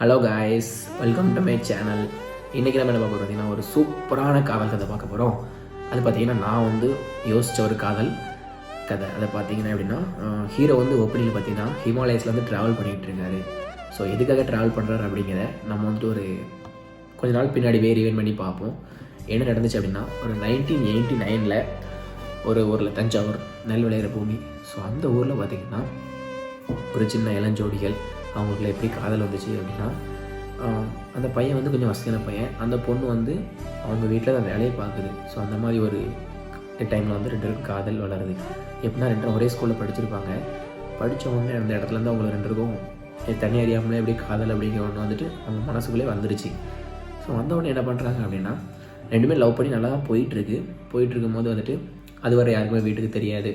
Hello guys, welcome to my channel. இன்றைக்கி நம்ம என்ன பார்க்க போகிறோம் பார்த்தீங்கன்னா, ஒரு சூப்பரான காதல் கதை பார்க்க போகிறோம். அது பார்த்திங்கன்னா நான் வந்து யோசித்த ஒரு காதல் கதை. அதை பார்த்திங்கன்னா எப்படின்னா, ஹீரோ வந்து ஓப்பனிங்கில் பார்த்திங்கன்னா ஹிமாலயஸில் வந்து ட்ராவல் பண்ணிகிட்டு இருக்காரு. ஸோ எதுக்காக ட்ராவல் பண்ணுறாரு அப்படிங்கிறத நம்ம வந்துட்டு ஒரு கொஞ்ச நாள் பின்னாடி ரீவைண்ட் பண்ணி பார்ப்போம். என்ன நடந்துச்சு அப்படின்னா, ஒரு 1989 ஒரு ஊரில், தஞ்சாவூர், நெல் விளையிற பூமி. ஸோ அந்த ஊரில் பார்த்திங்கன்னா ஒரு சின்ன இளஞ்சோடிகள் அவங்களுக்குள்ள எப்படி காதல் வந்துச்சு அப்படின்னா, அந்த பையன் வந்து கொஞ்சம் வசதியான பையன், அந்த பொண்ணு வந்து அவங்க வீட்டில் தான் வேலையை பார்க்குது. ஸோ அந்த மாதிரி ஒரு டைமில் வந்து 2 பேருக்கும் காதல் வளருது. எப்படின்னா 2 பேரும் ஒரே ஸ்கூலில் படிச்சிருப்பாங்க. படித்த உடனே அந்த இடத்துலேருந்து அவங்க 2 பேருக்கும் தனி அறியாமலே எப்படி காதல் அப்படிங்கிற ஒன்று வந்துட்டு அவங்க மனசுக்குள்ளே வந்துருச்சு. ஸோ வந்த உடனே என்ன பண்ணுறாங்க அப்படின்னா, 2 பேரும் லவ் பண்ணி நல்லா தான் போயிட்டுருக்கும் போது வந்துட்டு அது வரை யாருக்குமே வீட்டுக்கு தெரியாது.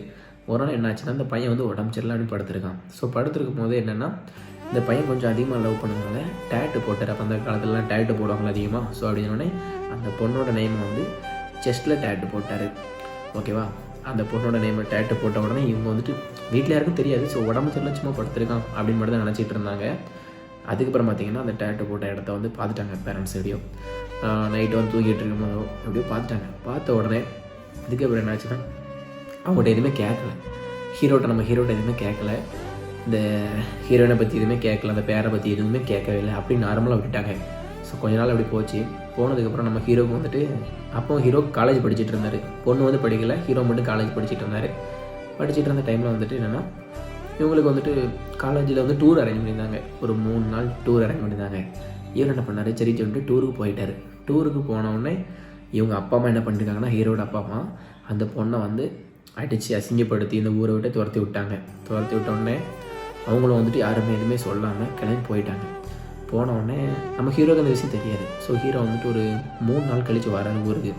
ஒரு நாள் என்னாச்சுன்னா, அந்த பையன் வந்து உடம்பு சரியில்லை அப்படின்னு படுத்திருக்கான். ஸோ படுத்திருக்கும் போது என்னென்னா, இந்த பையன் கொஞ்சம் அதிகமாக லவ் பண்ணதுனால டேட்டு போட்டார். அப்போ அந்த காலத்துலலாம் டேட்டு போடுவாங்களா அதிகமாக. ஸோ அப்படின்னோடனே அந்த பொண்ணோட நேமை வந்து செஸ்ட்டில் டேட்டு போட்டார். ஓகேவா? அந்த பொண்ணோட நேமை டேட்டு போட்ட உடனே இவங்க வந்துட்டு வீட்டில் யாருக்கும் தெரியாது. ஸோ உடம்பு சரியில்லை சும்மா படுத்திருக்கான் அப்படின்னு மட்டும் தான் நினச்சிட்டு இருந்தாங்க. அதுக்கப்புறம் பார்த்திங்கன்னா அந்த டேட்டு போட்ட இடத்த வந்து பார்த்துட்டாங்க பேரண்ட்ஸ். எப்படியோ நைட்டு வந்து தூங்கிட்டு இருக்கும்போதோ எப்படியோ பார்த்துட்டாங்க. பார்த்த உடனே அதுக்கப்புறம் என்னாச்சுன்னா, அவங்கள்ட்ட எதுவுமே கேட்கல. நம்ம ஹீரோட்ட எதுவுமே கேட்கல. இந்த ஹீரோயினை பற்றி எதுவுமே கேட்கல, அந்த பேரை பற்றி எதுவுமே கேட்கவே இல்லை. அப்படி நார்மலாக விட்டுட்டாங்க. ஸோ கொஞ்ச நாள் அப்படி போச்சு. போனதுக்கப்புறம் நம்ம ஹீரோவுக்கு வந்துட்டு, அப்போ ஹீரோ காலேஜ் படிச்சுட்டு இருந்தார். பொண்ணு வந்து படிக்கலை, ஹீரோ மட்டும் காலேஜ் படிச்சுட்டு இருந்தார். படிச்சுட்டு இருந்த டைமில் வந்துட்டு என்னென்னா, இவங்களுக்கு வந்துட்டு காலேஜில் வந்து டூர் அரேஞ்ச் பண்ணியிருந்தாங்க. ஒரு 3 நாள் டூர் அரேஞ்ச் பண்ணியிருந்தாங்க. இவர் என்ன பண்ணார், சரி சொல்லிட்டு டூருக்கு போயிட்டார். டூருக்கு போனவுடனே இவங்க அப்பா அம்மா என்ன பண்ணியிருக்காங்கன்னா, ஹீரோட அப்பா அம்மா அந்த பொண்ணை வந்து அடித்து அசிங்கப்படுத்தி இந்த ஊரை விட்டு துரத்தி விட்டாங்க. துரத்தி விட்டோடனே அவங்களும் வந்துட்டு யாருமே எதுவுமே சொல்லாமல் கிளம்பி போயிட்டாங்க. போனவுடனே நம்ம ஹீரோக்கு அந்த விஷயம் தெரியாது. ஸோ ஹீரோ வந்துட்டு ஒரு 3 நாள் கழித்து வராரு ஊருக்கு.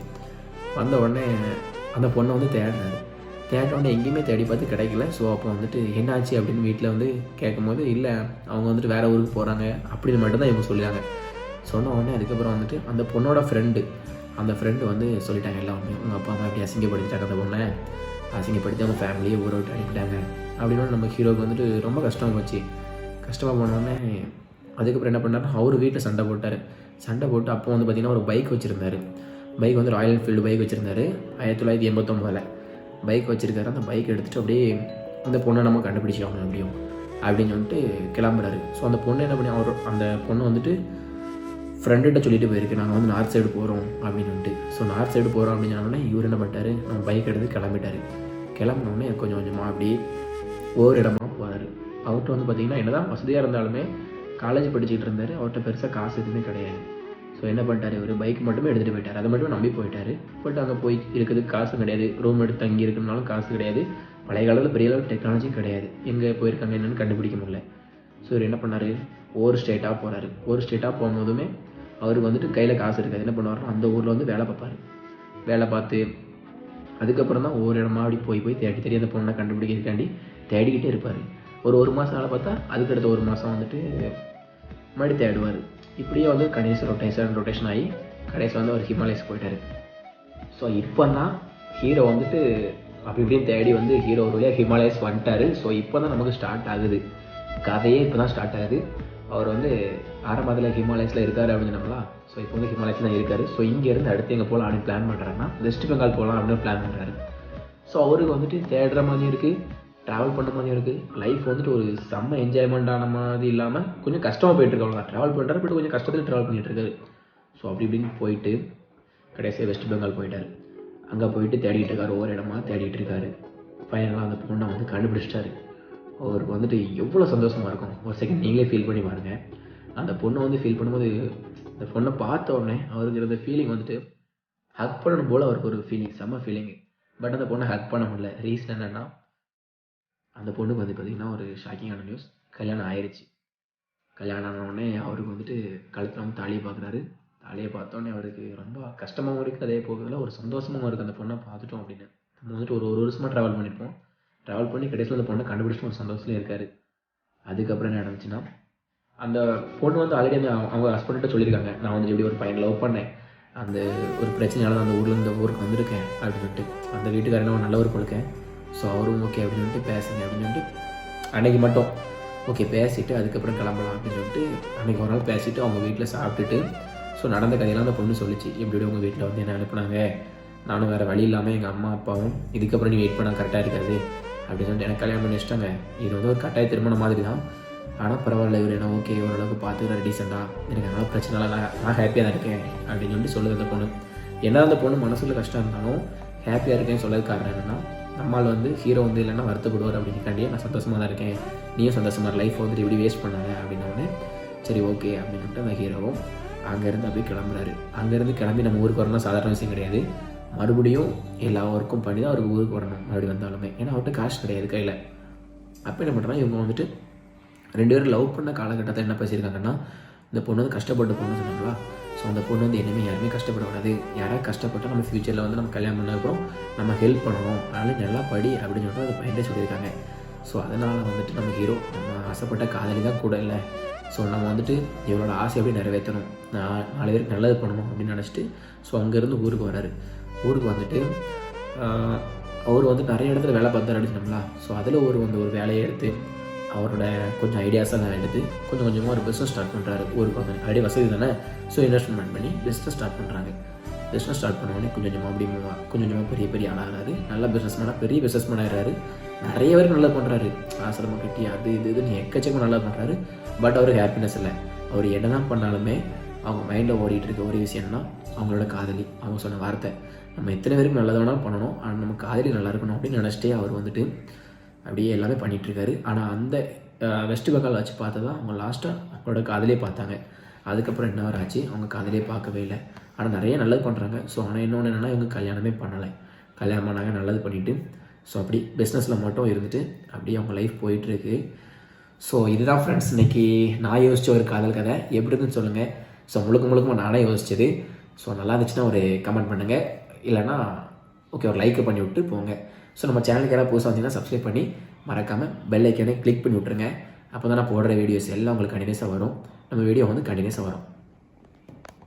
வந்த உடனே அந்த பொண்ணை வந்து தேடினோடனே எங்கேயுமே தேடி பார்த்து கிடைக்கல. ஸோ அப்போ வந்துட்டு என்னாச்சு அப்படின்னு வீட்டில் வந்து கேட்கும்போது, இல்லை அவங்க வந்துட்டு வேறு ஊருக்கு போகிறாங்க அப்படின்னு மட்டும்தான் இவங்க சொல்லிட்டாங்க. சொன்ன உடனே அதுக்கப்புறம் வந்துட்டு அந்த பொண்ணோட அந்த ஃப்ரெண்டு வந்து சொல்லிட்டாங்க எல்லாமே, உங்கள் அப்பா அம்மா எப்படி அசிங்கப்படுத்திட்டாங்க, அந்த பொண்ணை அசிங்கப்படுத்தி அவங்க ஃபேமிலியை ஊரை விட்டு அனுப்பிட்டாங்க அப்படின்னு நம்ம ஹீரோவுக்கு வந்துட்டு ரொம்ப கஷ்டமாக போச்சு. கஷ்டமாக போனோடனே அதுக்கப்புறம் என்ன பண்ணார், அவர் வீட்டில் சண்டை போட்டு அப்போ வந்து பார்த்திங்கன்னா ஒரு பைக் வச்சுருந்தார். பைக் வந்து ராயல் என்ஃபீல்டு பைக் வச்சுருந்தாரு. 1989 பைக் வச்சுருக்காரு. அந்த பைக் எடுத்துகிட்டு அப்படியே அந்த பொண்ணை நம்ம கண்டுபிடிச்சாங்க அப்படின்னு சொல்லிட்டு கிளம்புறாரு. ஸோ அந்த பொண்ணு என்ன பண்ணி, அந்த பொண்ணு வந்துட்டு ஃப்ரெண்டுகிட்ட சொல்லிட்டு போயிருக்கு, நாங்கள் வந்து நார்த் சைடு போகிறோம் அப்படின்னு. ஸோ நார்த் சைடு போகிறோம் அப்படின்னு சொன்னோடனே இவர் என்ன பண்ணிட்டார், நம்ம பைக் எடுத்து கிளம்பினோடனே கொஞ்சம் கொஞ்சமாக அப்படியே ஒவ்வொரு இடமா போகிறாரு. அவர்கிட்ட வந்து பார்த்திங்கன்னா என்ன தான் வசதியாக இருந்தாலுமே காலேஜ் படிச்சுட்டு இருந்தார். அவர்கிட்ட பெருசாக காசு எதுவுமே கிடையாது. ஸோ என்ன பண்ணிட்டார், ஒரு பைக் மட்டுமே எடுத்துகிட்டு போயிட்டார். அதை மட்டும் நம்பி போயிட்டார். பட் அங்கே போய் இருக்கிறதுக்கு காசும் கிடையாது, ரூம் எடுத்து தங்கி இருக்கணும்னாலும் காசு கிடையாது. பழைய காலத்தில் பெரிய அளவு டெக்னாலஜியும் கிடையாது. எங்கே போயிருக்காங்க என்னென்னு கண்டுபிடிக்க முடியல. ஸோ இவர் என்ன பண்ணார், ஒவ்வொரு ஸ்டேட்டாக போகிறாரு. ஒரு ஸ்டேட்டாக போகும்போதுமே அவருக்கு வந்துட்டு கையில் காசு இருக்காது. என்ன பண்ணுவார்னா, அந்த ஊரில் வந்து வேலை பார்ப்பார். வேலை பார்த்து அதுக்கப்புறம் தான் ஒவ்வொரு இடமா அப்படி போய் தேடி அந்த பொண்ணை கண்டுபிடிக்கிறதுக்காண்டி தேடிக்கிட்டே இருப்பார். ஒரு மாதம் வேலை பார்த்தா அதுக்கடுத்த 1 மாதம் வந்துட்டு மறுபடி தேடுவார். இப்படியே வந்து கடைசி ரொட்டேஷன் ஆகி கடைசியில் வந்து அவர் ஹிமாலயஸ் போயிட்டார். ஸோ இப்போ தான் ஹீரோ வந்துட்டு அப்படி இப்படின்னு தேடி வந்து ஹீரோ ஒரு வழியாக ஹிமாலயஸ் வந்துட்டார். ஸோ இப்போ தான் நமக்கு ஸ்டார்ட் ஆகுது கதையே. இப்போ தான் ஸ்டார்ட் ஆகுது. அவர் வந்து ஆரம்பத்தில் ஹிமாலயஸில் இருக்கார் அப்படின்னு நம்மளா. ஸோ இப்போ வந்து ஹிமாலயஸில் தான் இருக்கார். ஸோ இங்கேருந்து அடுத்து எங்கே போகலாம் அப்படின்னு பிளான் பண்ணுறாங்கன்னா, வெஸ்ட் பெங்கால் போகலாம் அப்படின்னு பிளான் பண்ணுறாரு. ஸோ அவருக்கு வந்துட்டு தேடுற மாதிரியும் இருக்குது, ட்ராவல் பண்ண மாதிரியும் இருக்குது. லைஃப் வந்துட்டு ஒரு செம்ம என்ஜாய்மெண்ட்டான மாதிரி இல்லாமல் கொஞ்சம் கஷ்டமாக போயிட்டுருக்காங்க. ட்ராவல் பண்ணுறாரு, பட் கொஞ்சம் கஷ்டத்தில் ட்ராவல் பண்ணிகிட்ருக்காரு. ஸோ அப்படி இப்படின்னு போயிட்டு கடைசியாக வெஸ்ட் பெங்கால் போயிட்டார். அங்கே போயிட்டு தேடிட்டு இருக்காரு, ஒவ்வொரு இடமா தேடிட்டு இருக்காரு. ஃபைனலாக அந்த பொண்ணை வந்து கண்டுபிடிச்சிட்டாரு. அவருக்கு வந்துட்டு எவ்வளோ சந்தோஷமாக இருக்கும், ஒரு செகண்ட் நீங்களே ஃபீல் பண்ணி பாருங்கள். அந்த பொண்ணை வந்து ஃபீல் பண்ணும்போது, அந்த பொண்ணை பார்த்த உடனே அவருக்கு இருந்த ஃபீலிங் வந்துட்டு ஹக் பண்ணணும் போல் அவருக்கு ஒரு ஃபீலிங், செம்ம ஃபீலிங்கு. பட் அந்த பொண்ணை ஹக் பண்ண முடியல. ரீசன் என்னென்னா, அந்த பொண்ணுக்கு வந்து பார்த்திங்கன்னா ஒரு ஷாக்கிங்கான நியூஸ், கல்யாணம் ஆயிடுச்சு. கல்யாணம் ஆனவுடனே அவருக்கு வந்துட்டு கழுத்தில் வந்து தாலியை பார்க்குறாரு. தாலியை பார்த்தோன்னே அவருக்கு ரொம்ப கஷ்டமாகவும் இருக்குது, அதே போகிறதுல ஒரு சந்தோஷமாகவும் இருக்குது. அந்த பொண்ணை பார்த்துட்டோம் அப்படின்னு. நம்ம வந்துட்டு ஒரு வருஷமாக ட்ராவல் பண்ணியிருப்போம். ட்ராவல் பண்ணி கடைசியில் அந்த பொண்ணை கண்டுபிடிச்சிட்டு ஒரு சந்தோஷத்தில் இருக்கார். அதுக்கப்புறம் என்ன நடந்துச்சுன்னா, அந்த பொண்ணு வந்து ஆல்ரெடி அவங்க ஹஸ்பண்ட்ட சொல்லியிருக்காங்க, நான் வந்து இப்படி ஒரு பையன் லவ் பண்ணேன், அந்த ஒரு பிரச்சனையால் தான் அந்த ஊரில் இந்த ஊருக்கு வந்திருக்கேன் அப்படின்னு சொல்லிட்டு. அந்த வீட்டுக்காரனை ஒரு நல்ல ஒரு கொடுக்கேன். ஸோ அவரும் ஓகே அப்படின்னு சொல்லிட்டு பேசுங்க அப்படின்னு சொல்லிட்டு அன்றைக்கி மட்டும் ஓகே பேசிவிட்டு அதுக்கப்புறம் கிளம்பலாம் அப்படின்னு சொல்லிட்டு அன்றைக்கி ஒரு நாள் பேசிவிட்டு அவங்க வீட்டில் சாப்பிட்டுட்டு ஸோ நடந்த கதையெல்லாம் அந்த பொண்ணு சொல்லிச்சு, எப்படி உங்கள் வீட்டில் வந்து என்ன அனுப்புனாங்க, நானும் வேறு வழி இல்லாமல் எங்கள் அம்மா அப்பாவும் இதுக்கப்புறம் நீ வெயிட் பண்ணால் கரெக்டாக இருக்காது அப்படின்னு சொல்லிட்டு எனக்கு கல்யாணம் பண்ணி வச்சிட்டாங்க. இது வந்து ஒரு கட்டாய திருமணம் மாதிரி தான். ஆனால் பரவாயில்ல, இவர் என்ன ஓகே ஓரளவுக்கு பார்த்துக்கிறாரு டீசெண்டாக, எனக்கு அதனால் பிரச்சனை இல்லை, நான் ஹாப்பியாக தான் இருக்கேன் அப்படின்னு சொல்லிட்டு சொல்லுது அந்த பொண்ணு. என்ன அந்த பொண்ணு மனசுல கஷ்டம் இருந்தாலும் ஹாப்பியாக இருக்கேன்னு சொல்லது காரணம் என்னென்னா, நம்மளால் வந்து ஹீரோ வந்து இல்லைன்னா வருத்தப்படுவார் அப்படிங்கிறக்காண்டியே நான் சந்தோஷமாக தான் இருக்கேன், நீயும் சந்தோஷமாக லைஃப் வந்துட்டு இப்படி வேஸ்ட் பண்ணாங்க அப்படின்னோடனே சரி ஓகே அப்படின்னு சொல்லிட்டு அந்த ஹீரோவும் அங்கேருந்து அப்படியே கிளம்புறாரு. அங்கேருந்து கிளம்பி நம்ம ஊருக்கு வரணும் சாதாரண விஷயம் கிடையாது. மறுபடியும் எல்லா ஒர்க்கும் பண்ணி தான் அவருக்கு ஊருக்கு வரணும் மறுபடியும் வந்தாலுமே, ஏன்னா அவர்கிட்ட காசு கிடையாது கையில். அப்போ என்ன பண்ணுறாங்க, இவங்க வந்துட்டு 2 பேரும் லவ் பண்ண காலகட்டத்தில் என்ன பேசியிருக்காங்கன்னா, இந்த பொண்ணு வந்து கஷ்டப்பட்டு பொண்ணு சொன்னாங்களா, ஸோ அந்த பொண்ணு வந்து இனிமேல் யாருமே கஷ்டப்படக்கூடாது, யாராவது கஷ்டப்பட்டால் நம்ம ஃப்யூச்சரில் வந்து நம்ம கல்யாணம் பண்ணதுக்கப்புறம் நம்ம ஹெல்ப் பண்ணணும், அதனால் நல்லா படி அப்படின்னு சொல்லிட்டு அந்த பையன்டே சொல்லியிருக்காங்க. ஸோ அதனால் வந்துட்டு நம்ம ஹீரோ நம்ம ஆசைப்பட்ட காதலி தான் கூட இல்லை, ஸோ நம்ம வந்துட்டு இவரோட ஆசை எப்படி நிறைவேற்றணும், 4 பேருக்கு நல்லது பண்ணணும் அப்படின்னு நினச்சிட்டு ஸோ அங்கேருந்து ஊருக்கு வராரு. ஊருக்கு வந்துட்டு அவர் வந்து நிறைய இடத்துல வேலை பார்த்தாரு அடிச்சிட்டோம்ங்களா, ஸோ அதில் ஒரு வேலையை எடுத்து அவரோட கொஞ்சம் ஐடியாஸெல்லாம் எடுத்து கொஞ்சம் கொஞ்சமாக ஒரு பிஸ்னஸ் ஸ்டார்ட் பண்ணுறாரு. ஊருக்கு வந்து ஆல்ரெடி வசதி தானே, ஸோ இன்வெஸ்ட்மெண்ட் பண்ணி பிஸ்னஸ் ஸ்டார்ட் பண்ணுறாங்க. பிஸ்னஸ் ஸ்டார்ட் பண்ணோடனே கொஞ்சம் கொஞ்சமாக அப்படி கொஞ்சம் கொஞ்சமாக பெரிய ஆளாகிறாரு, நல்ல பிஸ்னஸ்மேனாக பெரிய பிஸ்னஸ்மேன் ஆகிறாரு. நிறைய பேருக்கு நல்லா பண்ணுறாரு, ஆசிரமம் கட்டி அது இதுன்னு எக்கச்சக்கமாக நல்லா பண்ணுறாரு. பட் அவருக்கு ஹாப்பினஸ் இல்லை. அவர் என்ன தான் பண்ணாலுமே அவங்க மைண்டில் ஓடிட்டு இருக்க ஒரு விஷயம்னா அவங்களோட காதலி. அவங்க சொன்ன வார்த்தை, நம்ம எத்தனை பேருக்கு நல்லது வேணாலும் பண்ணணும், ஆனால் நம்ம காதலி நல்லா இருக்கணும் அப்படின்னு நினச்சிட்டே அவர் வந்துட்டு அப்படியே எல்லாமே பண்ணிகிட்ருக்காரு. ஆனால் அந்த வெஸ்ட் பெங்கால் வச்சு பார்த்து தான் அவங்க லாஸ்ட்டாக அவங்களோட காதலியே பார்த்தாங்க. அதுக்கப்புறம் என்ன ஆச்சு, அவங்க காதலியே பார்க்கவே இல்லை. ஆனால் நிறைய நல்லது பண்ணுறாங்க. ஸோ ஆனால் இன்னொன்று என்னென்னா, இவங்க கல்யாணமே பண்ணலை, கல்யாணம் பண்ணாங்க நல்லது பண்ணிவிட்டு ஸோ அப்படி பிஸ்னஸில் மட்டும் இருந்துட்டு அப்படியே அவங்க லைஃப் போயிட்டுருக்கு. ஸோ இதுதான் ஃப்ரெண்ட்ஸ் இன்றைக்கி நான் யோசித்த ஒரு காதல் கதை. எப்படி இருக்குன்னு சொல்லுங்கள். ஸோ முழுக்க நானே யோசிச்சது. ஸோ நல்லா இருந்துச்சுன்னா ஒரு கமெண்ட் பண்ணுங்கள், இல்லைனா ஓகே ஒரு லைக் பண்ணி விட்டு போங்க. ஸோ நம்ம சேனலுக்கு யாராவது புதுசாக வந்தீங்கன்னா சப்ஸ்கிரைப் பண்ணி மறக்காமல் பெல் ஐக்கானே கிளிக் பண்ணி விட்ருங்க. அப்போ தான் நான் போடுற வீடியோஸ் எல்லாம் உங்களுக்கு கண்டினியூஸாக வரும், நம்ம வீடியோ வந்து கண்டினியூஸாக வரும்.